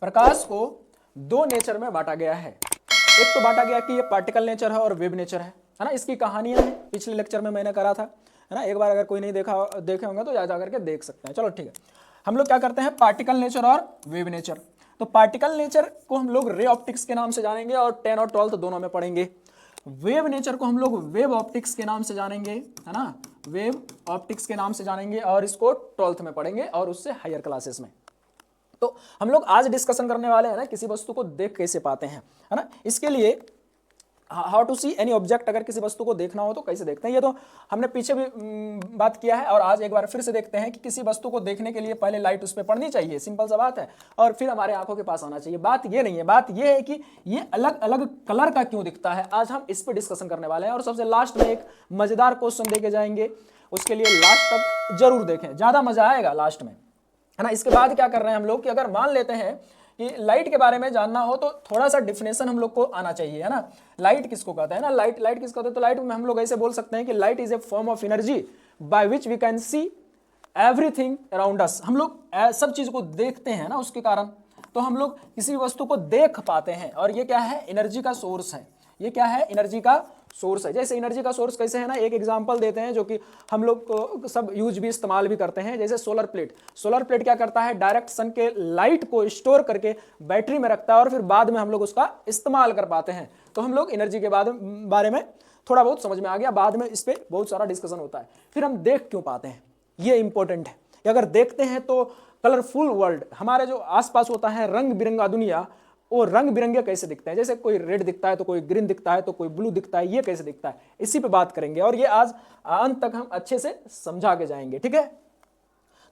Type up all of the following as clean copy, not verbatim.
प्रकाश को दो नेचर में बांटा गया है। एक तो बांटा गया कि ये पार्टिकल नेचर है और वेव नेचर है ना। इसकी कहानियां हैं, पिछले लेक्चर में मैंने करा था, है ना। एक बार अगर कोई नहीं देखे होंगे तो जा करके देख सकते हैं। चलो ठीक है, हम लोग क्या करते हैं, पार्टिकल नेचर और वेव नेचर। तो पार्टिकल नेचर को हम लोग रे ऑप्टिक्स के नाम से जानेंगे और 10 और 12 दोनों में पढ़ेंगे। वेव नेचर को हम लोग वेव ऑप्टिक्स के नाम से जानेंगे, है ना, वेव ऑप्टिक्स के नाम से जानेंगे और इसको 12th में पढ़ेंगे और उससे हायर क्लासेस में। तो हम लोग आज डिस्कशन करने वाले हैं ना किसी वस्तु को देख कैसे पाते हैं, है ना। इसके लिए how to see any object, अगर किसी वस्तु को देखना हो तो कैसे देखते हैं, ये तो हमने पीछे भी बात किया है और आज एक बार फिर से देखते हैं कि किसी वस्तु को देखने के लिए पहले लाइट उस पर पड़नी चाहिए, सिंपल सा बात है, और फिर हमारे आंखों के पास आना चाहिए। बात ये नहीं है, बात ये है कि ये अलग अलग कलर का क्यों दिखता है। आज हम इस पर डिस्कशन करने वाले हैं और सबसे लास्ट में एक मजेदार क्वेश्चन देके जाएंगे, उसके लिए लास्ट तक जरूर देखें, ज्यादा मजा आएगा लास्ट में, है ना। इसके बाद क्या कर रहे हैं हम लोग कि अगर मान लेते हैं कि लाइट के बारे में जानना हो तो थोड़ा सा डिफिनेशन हम लोग को आना चाहिए, है ना। लाइट किसको कहते हैं ना, लाइट किसको कहते हैं, तो लाइट में हम लोग ऐसे बोल सकते हैं कि light is a form of energy by which we can see everything around us. हम लोग सब चीज को देखते हैं ना, उसके कारण तो हम लोग किसी वस्तु को देख पाते हैं और ये क्या है, एनर्जी का सोर्स है। ये क्या है, एनर्जी का सोर्स है। जैसे एनर्जी का सोर्स कैसे है ना, एक एग्जांपल देते हैं जो कि हम लोग सब यूज भी इस्तेमाल भी करते हैं। जैसे सोलर प्लेट, सोलर प्लेट क्या करता है, डायरेक्ट सन के लाइट को स्टोर करके बैटरी में रखता है और फिर बाद में हम लोग उसका इस्तेमाल कर पाते हैं। तो हम लोग एनर्जी के बारे में थोड़ा बहुत समझ में आ गया, बाद में इस पर बहुत सारा डिस्कशन होता है। फिर हम देख क्यों पाते हैं, ये इंपॉर्टेंट है। अगर देखते हैं तो कलरफुल वर्ल्ड, हमारे जो आसपास होता है रंग बिरंगा दुनिया, वो रंग बिरंगे कैसे दिखते हैं, जैसे कोई रेड दिखता है तो कोई ग्रीन दिखता है तो कोई ब्लू दिखता है, ये कैसे दिखता है, इसी पे बात करेंगे और ये आज अंत तक हम अच्छे से समझा के जाएंगे, ठीक है।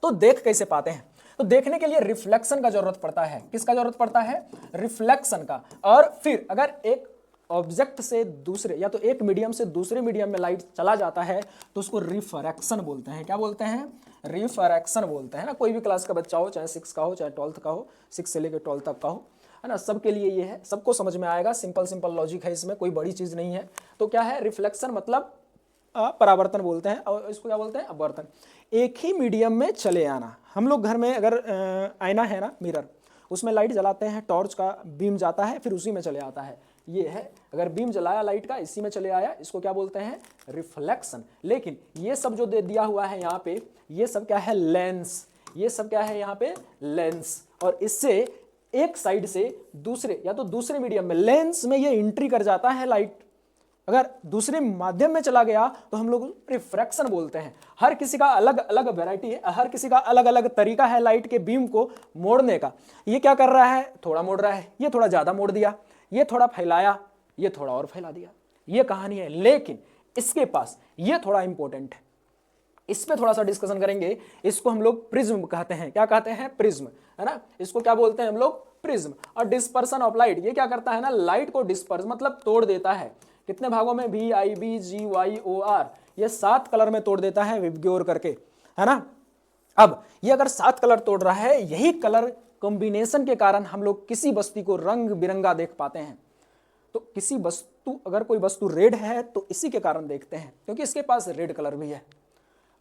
तो देख कैसे पाते हैं, तो देखने के लिए रिफ्लेक्शन का जरूरत पड़ता है। किसका जरूरत पड़ता है, रिफ्लेक्शन का। और फिर अगर एक ऑब्जेक्ट से दूसरे या तो एक मीडियम से दूसरे मीडियम में लाइट चला जाता है तो उसको रिफ्रैक्शन बोलते हैं। क्या बोलते हैं, रिफ्रैक्शन बोलते हैं ना। कोई भी क्लास का बच्चा हो, चाहे 6 का हो चाहे 12th का हो, 6 से लेकर 12 तक का हो, है ना, सबके लिए ये है, सबको समझ में आएगा। सिंपल लॉजिक है इसमें, कोई बड़ी चीज नहीं है। तो क्या है, रिफ्लेक्शन मतलब परावर्तन बोलते हैं और इसको क्या बोलते हैं, अपवर्तन। एक ही मीडियम में चले आना। हम लोग घर में अगर आईना है ना, मिरर, उसमें लाइट जलाते हैं, टॉर्च का बीम जाता है, फिर उसी में चले आता है। ये है, अगर बीम जलाया लाइट का, इसी में चले आया, इसको क्या बोलते हैं, रिफ्लेक्शन। लेकिन ये सब जो दे दिया हुआ है यहाँ पे, ये सब क्या है, लेंस। ये सब क्या है यहाँ पे, लेंस। और इससे एक साइड से दूसरे या तो दूसरे मीडियम में, लेंस में ये एंट्री कर जाता है लाइट। अगर दूसरे माध्यम में चला गया तो हम लोग रिफ्रैक्शन बोलते हैं। हर किसी का अलग अलग वैरायटी है, हर किसी का अलग अलग तरीका है लाइट के बीम को मोड़ने का। ये क्या कर रहा है, थोड़ा मोड़ रहा है, ये थोड़ा ज्यादा मोड़ दिया, ये थोड़ा फैलाया, ये थोड़ा और फैला दिया, ये कहानी है। लेकिन इसके पास ये थोड़ा इंपॉर्टेंट है, इस पे थोड़ा सा डिस्कशन करेंगे। इसको हम लोग प्रिज्म कहते हैं। क्या कहते हैं, प्रिज्म, है ना। इसको क्या बोलते हैं हम लोग, प्रिज्म। और डिस्पर्सन ऑफ लाइट, ये क्या करता है ना, लाइट को डिस्पर्स मतलब तोड़ देता है। कितने भागों में, VIBGYOR, ये 7 कलर में तोड़ देता है विबग्योर करके, है ना। अब ये अगर 7 कलर तोड़ रहा है, यही कलर कॉम्बिनेशन के कारण हम लोग किसी वस्तु को रंग बिरंगा देख पाते हैं। तो किसी वस्तु, अगर कोई वस्तु रेड है तो इसी के कारण देखते हैं, क्योंकि इसके पास रेड कलर भी है।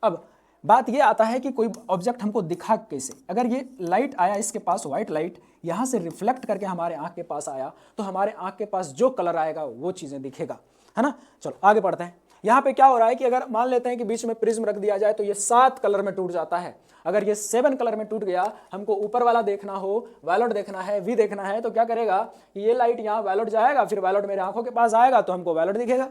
अब बात ये आता है कि कोई ऑब्जेक्ट हमको दिखा कैसे। अगर ये लाइट आया इसके पास, व्हाइट लाइट, यहाँ से रिफ्लेक्ट करके हमारे आंख के पास आया, तो हमारे आंख के पास जो कलर आएगा वो चीजें दिखेगा, है ना। चलो आगे बढ़ते हैं। यहाँ पे क्या हो रहा है कि अगर मान लेते हैं कि बीच में प्रिज्म रख दिया जाए तो ये 7 कलर में टूट जाता है। अगर ये 7 कलर में टूट गया, हमको ऊपर वाला देखना हो, वायलेट देखना है, वी देखना है, तो क्या करेगा, ये लाइट यहाँ वायलेट जाएगा, फिर वायलेट मेरे आंखों के पास आएगा तो हमको वायलेट दिखेगा।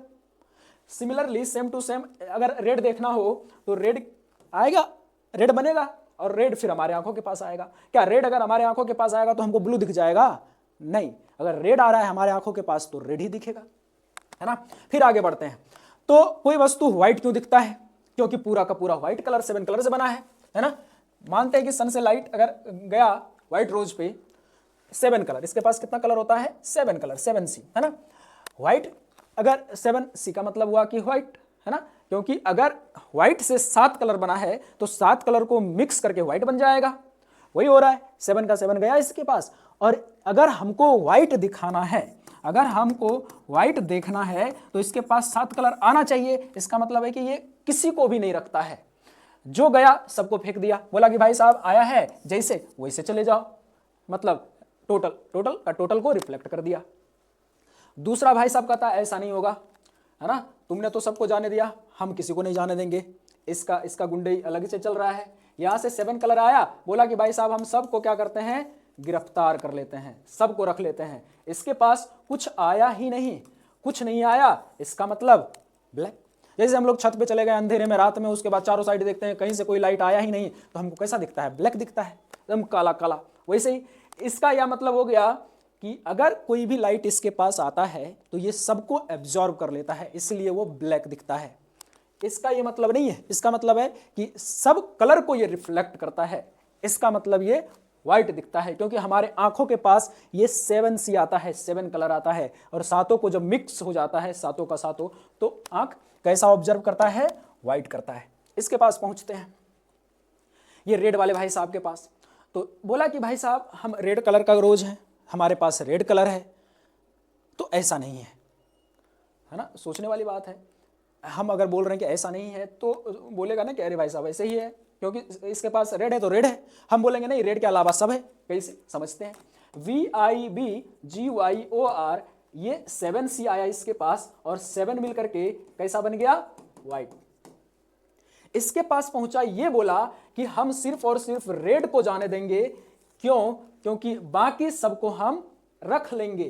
सिमिलरली सेम टू सेम, अगर रेड देखना हो तो रेड आएगा, रेड बनेगा और रेड फिर हमारे आंखों के पास आएगा। क्या रेड अगर हमारे आंखों के पास आएगा तो हमको ब्लू दिख जाएगा? नहीं, अगर रेड आ रहा है हमारे आंखों के पास तो रेड ही दिखेगा, है ना। फिर आगे बढ़ते हैं। तो कोई वस्तु व्हाइट क्यों दिखता है, क्योंकि पूरा का पूरा व्हाइट कलर 7 कलर से बना है ना। मानते हैं कि सन से लाइट अगर गया व्हाइट रोज पे, 7 कलर, इसके पास कितना कलर होता है, 7 कलर, 7C, है ना। व्हाइट, अगर 7C का मतलब हुआ कि व्हाइट, है ना, क्योंकि अगर व्हाइट से 7 कलर बना है तो 7 कलर को मिक्स करके व्हाइट बन जाएगा। वही हो रहा है, 7 का 7 गया इसके पास। और अगर हमको व्हाइट दिखाना है, अगर हमको व्हाइट देखना है तो इसके पास 7 कलर आना चाहिए। इसका मतलब है कि ये किसी को भी नहीं रखता है, जो गया सबको फेंक दिया, बोला कि भाई साहब आया है, जैसे वैसे चले जाओ। मतलब टोटल को रिफ्लेक्ट कर दिया। दूसरा भाई साहब कहता है ऐसा नहीं होगा, है ना, तुमने तो सबको जाने दिया, हम किसी को नहीं जाने देंगे, इसका गुंडई अलग से चल रहा है। यहां से 7 कलर आया, बोला कि भाई साहब हम सबको क्या करते हैं, गिरफ्तार कर लेते हैं, सबको रख लेते हैं। इसके पास कुछ आया ही नहीं, कुछ नहीं आया, इसका मतलब ब्लैक। जैसे हम लोग छत पे चले गए अंधेरे में रात में, उसके बाद चारों साइड देखते हैं कहीं से कोई लाइट आया ही नहीं, तो हमको कैसा दिखता है, ब्लैक दिखता है, एकदम काला काला। वैसे ही इसका यह मतलब हो गया कि अगर कोई भी लाइट इसके पास आता है तो ये सबको एब्जॉर्ब कर लेता है, इसलिए वो ब्लैक दिखता है। इसका ये मतलब नहीं है, इसका मतलब है कि सब कलर को ये रिफ्लेक्ट करता है, इसका मतलब ये व्हाइट दिखता है, क्योंकि हमारे आंखों के पास ये 7C आता है, 7 कलर आता है, और सातों को जब मिक्स हो जाता है, सातों का सातों, तो आंख कैसा ऑब्जर्व करता है, व्हाइट करता है। इसके पास पहुंचते हैं, ये रेड वाले भाई साहब के पास। तो बोला कि भाई साहब हम रेड कलर का रोज है, हमारे पास रेड कलर है, तो ऐसा नहीं है ना, सोचने वाली बात है। हम अगर बोल रहे हैं कि ऐसा नहीं है तो बोलेगा ना कि अरे भाई साहब ऐसे ही है, क्योंकि इसके पास रेड है तो रेड है। हम बोलेंगे नहीं, रेड के अलावा सब है। कैसे समझते हैं, VIBGYOR, ये 7C आया इसके पास, और 7 मिलकर के कैसा बन गया, व्हाइट। इसके पास पहुंचा, ये बोला कि हम सिर्फ और सिर्फ रेड को जाने देंगे, क्यों, क्योंकि बाकी सबको हम रख लेंगे।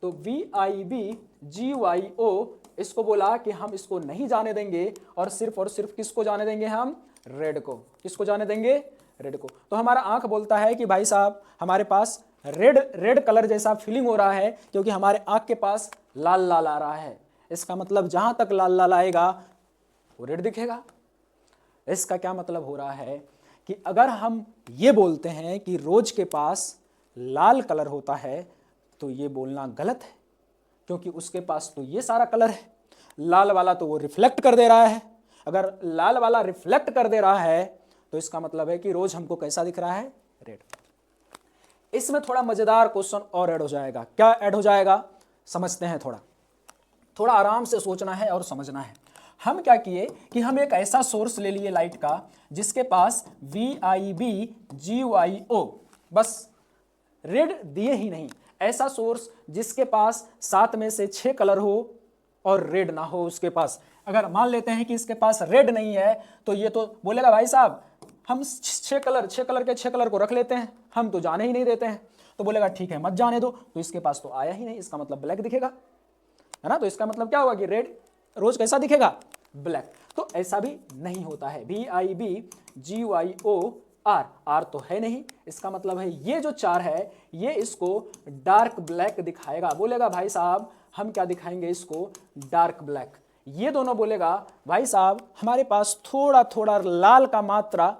तो VIBGYO, इसको बोला कि हम इसको नहीं जाने देंगे, और सिर्फ किसको जाने देंगे, हम रेड को। किसको जाने देंगे, रेड को। तो हमारा आंख बोलता है कि भाई साहब हमारे पास रेड कलर जैसा फीलिंग हो रहा है, क्योंकि हमारे आंख के पास लाल लाल आ रहा है। इसका मतलब जहां तक लाल लाल आएगा वो रेड दिखेगा। इसका क्या मतलब हो रहा है कि अगर हम ये बोलते हैं कि रोज के पास लाल कलर होता है, तो ये बोलना गलत है, क्योंकि उसके पास तो ये सारा कलर है, लाल वाला तो वो रिफ्लेक्ट कर दे रहा है। अगर लाल वाला रिफ्लेक्ट कर दे रहा है तो इसका मतलब है कि रोज हमको कैसा दिख रहा है, रेड। इसमें थोड़ा मजेदार क्वेश्चन और ऐड हो जाएगा। क्या ऐड हो जाएगा, समझते हैं। थोड़ा आराम से सोचना है और समझना है। हम क्या किए कि हम एक ऐसा सोर्स ले लिए लाइट का जिसके पास VIBGYO, बस रेड दिए ही नहीं, ऐसा सोर्स जिसके पास 7 में से 6 कलर हो और रेड ना हो उसके पास। अगर मान लेते हैं कि इसके पास रेड नहीं है, तो ये तो बोलेगा भाई साहब हम 6 कलर के 6 कलर को रख लेते हैं, हम तो जाने ही नहीं देते हैं। तो बोलेगा ठीक है मत जाने दो, तो इसके पास तो आया ही नहीं, इसका मतलब ब्लैक दिखेगा, है ना। तो इसका मतलब क्या होगा कि रेड रोज कैसा दिखेगा, ब्लैक। तो ऐसा भी नहीं होता है। VIBGYOR, आर तो है नहीं, इसका मतलब है ये जो 4 है ये इसको डार्क ब्लैक दिखाएगा। बोलेगा भाई साहब हम क्या दिखाएंगे इसको, डार्क ब्लैक। ये दोनों बोलेगा भाई साहब हमारे पास थोड़ा थोड़ा लाल का मात्रा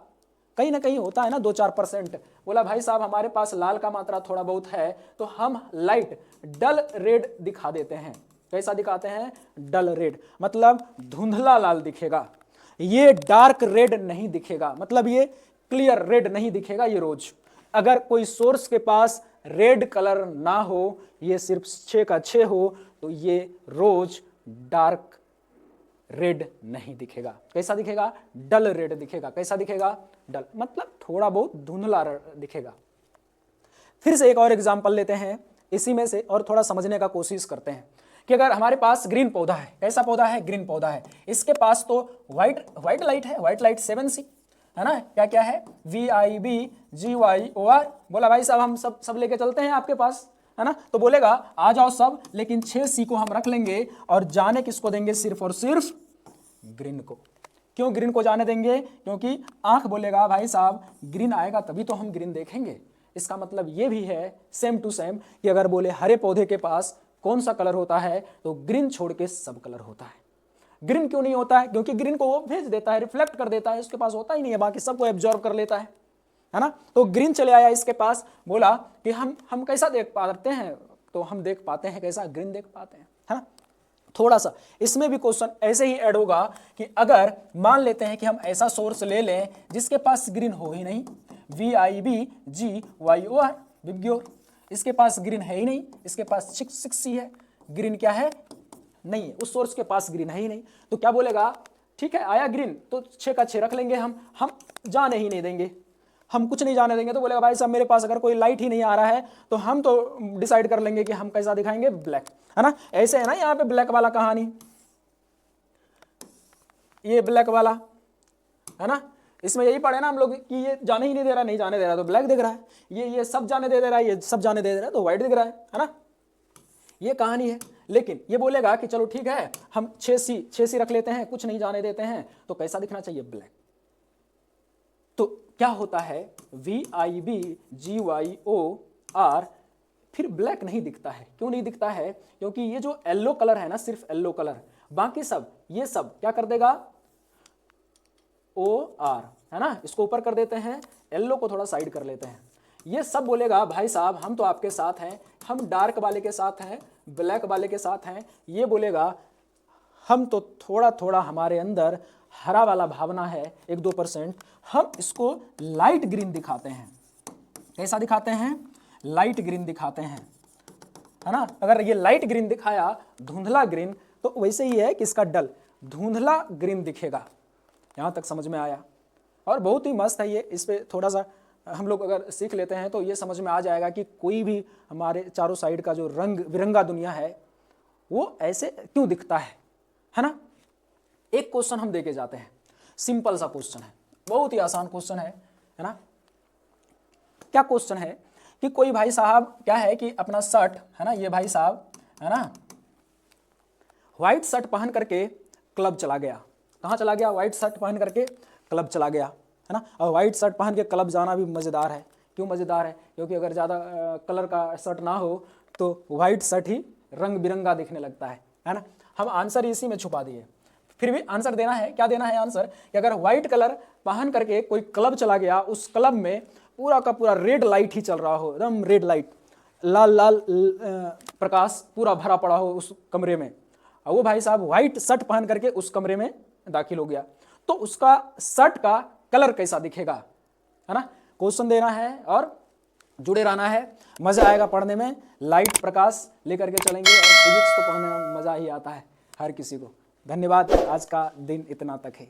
कहीं ना कहीं होता है ना, 2-4%। बोला भाई साहब हमारे पास लाल का मात्रा थोड़ा बहुत है, तो हम लाइट डल रेड दिखा देते हैं। कैसा दिखाते हैं, डल रेड, मतलब धुंधला लाल दिखेगा। ये डार्क रेड नहीं दिखेगा, मतलब ये क्लियर रेड नहीं दिखेगा ये रोज। अगर कोई सोर्स के पास रेड कलर ना हो, ये सिर्फ 6 का 6 हो, तो ये रोज डार्क रेड नहीं दिखेगा। कैसा दिखेगा, डल रेड दिखेगा। कैसा दिखेगा, डल, मतलब थोड़ा बहुत धुंधला दिखेगा। फिर से एक और एग्जांपल लेते हैं इसी में से और थोड़ा समझने का कोशिश करते हैं कि अगर हमारे पास ग्रीन पौधा है, कैसा पौधा है, ग्रीन पौधा है, इसके पास तो व्हाइट लाइट है, व्हाइट लाइट 7C है ना। क्या क्या है, VIBGYOR। बोला भाई साहब हम सब लेके चलते हैं आपके पास, है ना। तो बोलेगा आ जाओ सब, लेकिन 6C को हम रख लेंगे और जाने किसको देंगे, सिर्फ और सिर्फ ग्रीन को। क्यों ग्रीन को जाने देंगे, क्योंकि आंख बोलेगा भाई साहब ग्रीन आएगा तभी तो हम ग्रीन देखेंगे। इसका मतलब ये भी है सेम टू सेम कि अगर बोले हरे पौधे के पास कौन सा कलर होता है, तो ग्रीन छोड़ के सब कलर होता है। ग्रीन क्यों नहीं होता है, क्योंकि ग्रीन को वो भेज देता है, रिफ्लेक्ट कर देता है, उसके पास होता ही नहीं है, बाकी सबको एब्जॉर्ब कर लेता है ना। तो ग्रीन चले आया इसके पास, बोला कि हम कैसा देख पाते हैं, तो हम देख पाते हैं कैसा, ग्रीन देख पाते हैं, है ना। थोड़ा सा इसमें भी क्वेश्चन ऐसे ही ऐड होगा कि अगर मान लेते हैं कि हम ऐसा सोर्स ले लें जिसके पास ग्रीन हो ही नहीं, VIBGYOR, विग्योर, इसके पास ग्रीन है ही नहीं, इसके पास 6C है, ग्रीन क्या है, नहीं है, उस सोर्स के पास ग्रीन है ही नहीं। तो क्या बोलेगा, ठीक है आया ग्रीन तो 6 का 6 रख लेंगे, हम जाने ही नहीं देंगे, हम कुछ नहीं जाने देंगे, तो बोलेगा भाई साहब मेरे पास अगर कोई लाइट ही नहीं आ रहा है तो हम तो डिसाइड कर लेंगे कि हम कैसा दिखाएंगे, ब्लैक, है ना। ऐसे है ना यहाँ पे ब्लैक वाला कहानी, ये ब्लैक वाला है ना, इसमें यही पढ़े ना हम लोग कि ये जाने ही नहीं दे रहा, नहीं जाने दे रहा तो ब्लैक दिख रहा है, ये सब जाने दे रहा है, ये सब जाने दे रहा है तो व्हाइट दिख रहा है ना, ये कहानी है। लेकिन ये बोलेगा कि चलो ठीक है हम 6C रख लेते हैं, कुछ नहीं जाने देते हैं, तो कैसा दिखना चाहिए, ब्लैक। तो क्या होता है, VIBGYOR, फिर ब्लैक नहीं दिखता है। क्यों नहीं दिखता है, क्योंकि ये जो येलो कलर है ना, सिर्फ येलो कलर, बाकी सब ये सब क्या कर देगा, OR, है ना, इसको ऊपर कर देते हैं, येलो को थोड़ा साइड कर लेते हैं। ये सब बोलेगा भाई साहब हम तो आपके साथ हैं, हम डार्क वाले के साथ हैं, ब्लैक वाले के साथ हैं। ये बोलेगा हम तो थोड़ा थोड़ा हमारे अंदर हरा वाला भावना है, 1-2%, हम इसको लाइट ग्रीन दिखाते हैं। कैसा दिखाते हैं, लाइट ग्रीन दिखाते हैं, है ना। अगर ये लाइट ग्रीन दिखाया, धुंधला ग्रीन, तो वैसे ही है कि इसका डल धुंधला ग्रीन दिखेगा। यहां तक समझ में आया, और बहुत ही मस्त है ये। इस पे थोड़ा सा हम लोग अगर सीख लेते हैं तो ये समझ में आ जाएगा कि कोई भी हमारे चारों साइड का जो रंग बिरंगा दुनिया है वो ऐसे क्यों दिखता है ना। एक क्वेश्चन हम देके जाते हैं, सिंपल सा क्वेश्चन है, बहुत ही आसान क्वेश्चन है ना। क्या क्वेश्चन है कि कोई भाई साहब क्या है कि अपना शर्ट, है ना, ये भाई साहब है ना, व्हाइट शर्ट पहन करके क्लब चला गया। कहाँ चला गया, व्हाइट शर्ट पहन करके क्लब चला गया, है ना। और व्हाइट शर्ट पहन के क्लब जाना भी मज़ेदार है। क्यों मज़ेदार है, क्योंकि अगर ज़्यादा कलर का शर्ट ना हो तो व्हाइट शर्ट ही रंग बिरंगा दिखने लगता है ना। हम आंसर इसी में छुपा दिए, फिर भी आंसर देना है। क्या देना है आंसर, कि अगर व्हाइट कलर पहन करके कोई क्लब चला गया, उस क्लब में पूरा का पूरा रेड लाइट ही चल रहा हो, एकदम रेड लाइट, लाल लाल प्रकाश पूरा भरा पड़ा हो उस कमरे में, और वो भाई साहब व्हाइट शर्ट पहन करके उस कमरे में दाखिल हो गया, तो उसका शर्ट का कलर कैसा दिखेगा, है ना। क्वेश्चन देना है और जुड़े रहना है, मजा आएगा पढ़ने में। लाइट प्रकाश लेकर के चलेंगे, और फिजिक्स तो पढ़ने में मजा ही आता है हर किसी को। धन्यवाद, आज का दिन इतना तक है।